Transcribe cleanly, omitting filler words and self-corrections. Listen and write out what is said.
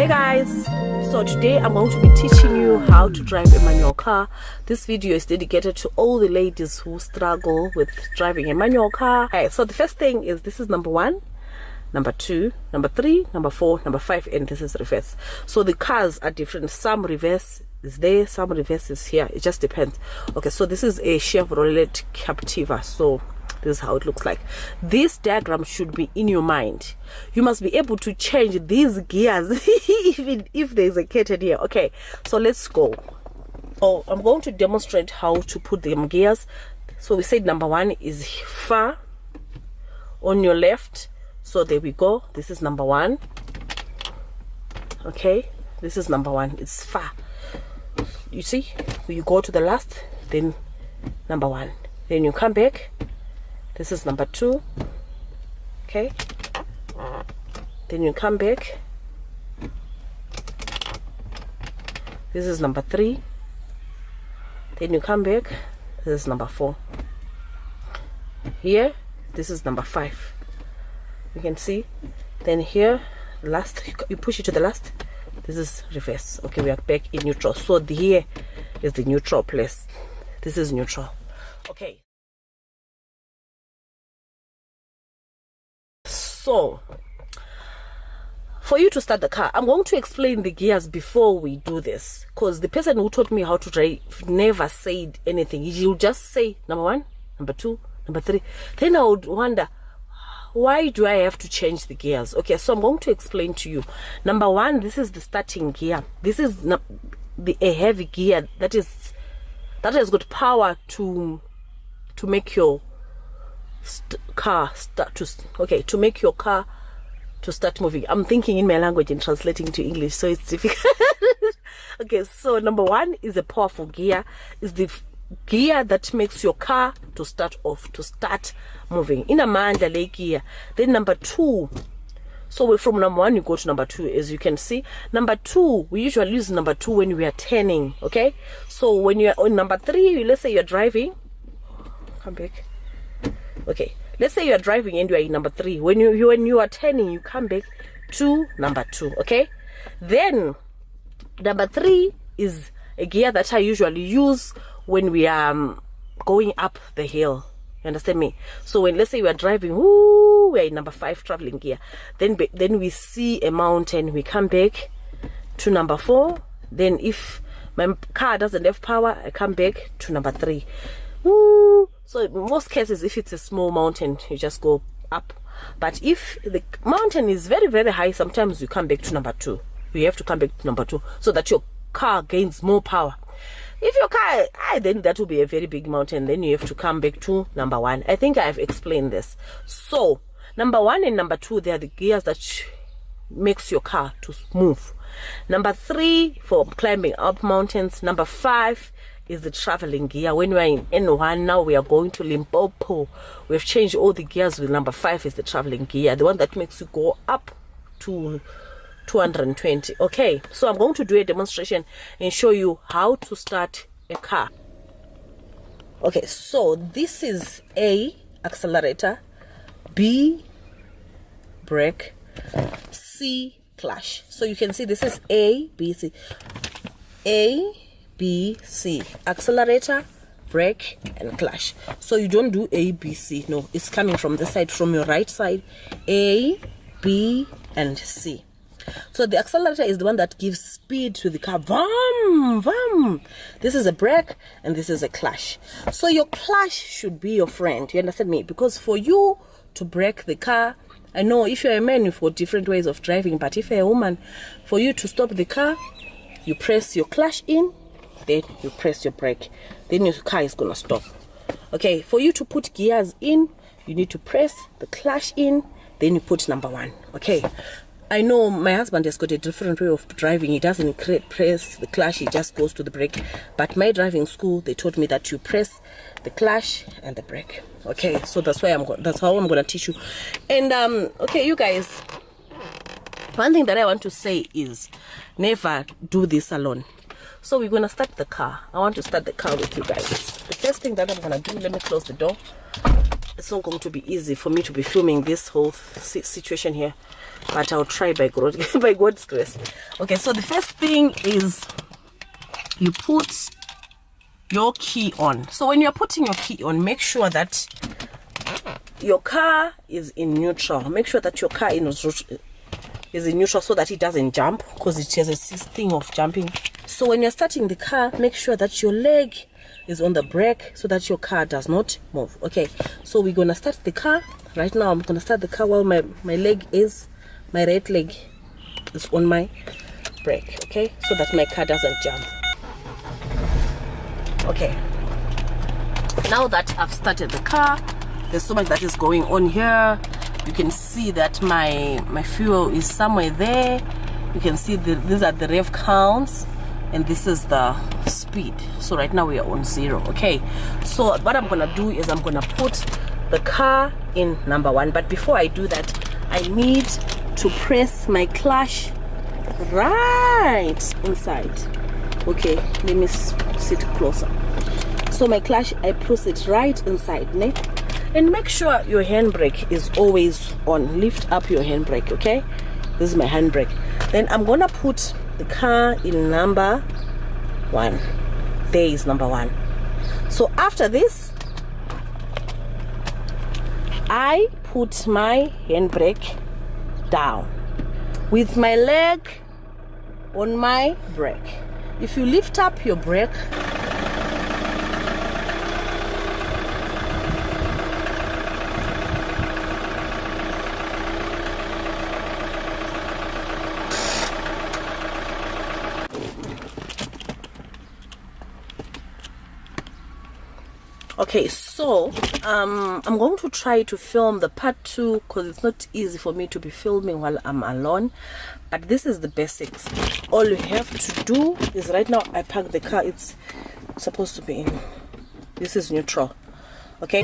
Hey guys, so today I'm going to be teaching you how to drive a manual car. This video is dedicated to all the ladies who struggle with driving a manual car. Okay, so the first thing is this is number 1, number 2, number 3, number 4, number 5, and this is reverse. So the cars are different. Some reverse is there, some reverse is here. It just depends. Okay, so this is a Chevrolet Captiva. So this is how it looks like. This diagram should be in your mind. You must be able to change these gears even if there's a curtain here. Okay, so let's go. Oh, I'm going to demonstrate how to put them gears. So we said number 1 is far on your left. So there we go. This is number 1. Okay, this is number 1. It's far. You see, you go to the last, then number 1. Then you come back. This is number 2. Okay, then you come back. This is number 3. Then you come back. This is number 4. Here, this is number 5. You can see. Then here, last, you push it to the last. This is reverse. Okay, we are back in neutral. So here is the neutral place. This is neutral. Okay. So, for you to start the car, I'm going to explain the gears before we do this, because the person who taught me how to drive never said anything. He'll just say number 1, number 2, number 3. Then I would wonder, why do I have to change the gears? Okay, so I'm going to explain to you. Number 1, this is the starting gear. This is a heavy gear that has got power to make your car start to make your car to start moving. I'm thinking in my language and translating to English, so it's difficult. Okay, so number 1 is a powerful gear. Is the gear that makes your car to start off, to start moving. In ikman.lk gear. Then number 2. So from number 1 you go to number 2, as you can see. Number 2, we usually use number 2 when we are turning. Okay, so when you are on number 3, let's say you're driving. Come back. Okay, let's say you are driving and you are in number 3. When you are turning, you come back to number 2. Okay, then number 3 is a gear that I usually use when we are going up the hill. You understand me? So when, let's say we are driving, we are in number 5 traveling gear. Then we see a mountain, we come back to number 4. Then if my car doesn't have power, I come back to number 3. So in most cases, if it's a small mountain, you just go up. But if the mountain is very, very high, sometimes you come back to number 2. You have to come back to number 2 so that your car gains more power. If your car, then that will be a very big mountain. Then you have to come back to number 1. I think I've explained this. So number 1 and number 2, they are the gears that makes your car to move. Number 3 for climbing up mountains. Number 5 is the traveling gear. When we are in N1, now we are going to Limpopo. We've changed all the gears. With number 5 is the traveling gear, the one that makes you go up to 220. Okay, so I'm going to do a demonstration and show you how to start a car. Okay, so this is A, accelerator, B, brake, C, clutch. So you can see this is A, B, C. A, B, C, accelerator, brake, and clutch. So you don't do A, B, C. No, it's coming from the side, from your right side. A, B, and C. So the accelerator is the one that gives speed to the car. Vroom, vroom. This is a brake and this is a clutch. So your clutch should be your friend. You understand me? Because for you to brake the car, I know if you're a man, you've got different ways of driving. But if you're a woman, for you to stop the car, you press your clutch in, then you press your brake, then your car is gonna stop. Okay, for you to put gears in, you need to press the clutch in, then you put number 1. Okay, I know my husband has got a different way of driving. He doesn't press the clutch, he just goes to the brake. But my driving school, they taught me that you press the clutch and the brake. Okay, so that's how I'm gonna teach you. And okay, you guys, one thing that I want to say is never do this alone. So we're gonna start the car. I want to start the car with you guys. The first thing that I'm gonna do, let me close the door. it's not going to be easy for me to be filming this whole situation here, but I'll try by God's grace. Okay, so the first thing is you put your key on. So when you're putting your key on, make sure that your car is in neutral. Make sure that your car is in neutral so that it doesn't jump, because it has a thing of jumping. So when you're starting the car, make sure that your leg is on the brake so that your car does not move. Okay, so we're gonna start the car right now. I'm gonna start the car while my right leg is on my brake, okay, so that my car doesn't jump. Okay, now that I've started the car, there's so much that is going on here. You can see that my fuel is somewhere there. You can see these are the rev counts, and this is the speed. So right now we are on 0. Okay, so what I'm gonna do is I'm gonna put the car in number 1, but before I do that, I need to press my clutch right inside. Okay, let me sit closer. So my clutch, I press it right inside, ne? And make sure your handbrake is always on. Lift up your handbrake, okay? This is my handbrake. Then I'm gonna put the car in number 1. There is number 1. So after this, I put my handbrake down with my leg on my brake. If you lift up your brake, okay, so I'm going to try to film the part 2 because it's not easy for me to be filming while I'm alone, but this is the basics. All you have to do is, right now I park the car, it's supposed to be in, this is neutral, okay.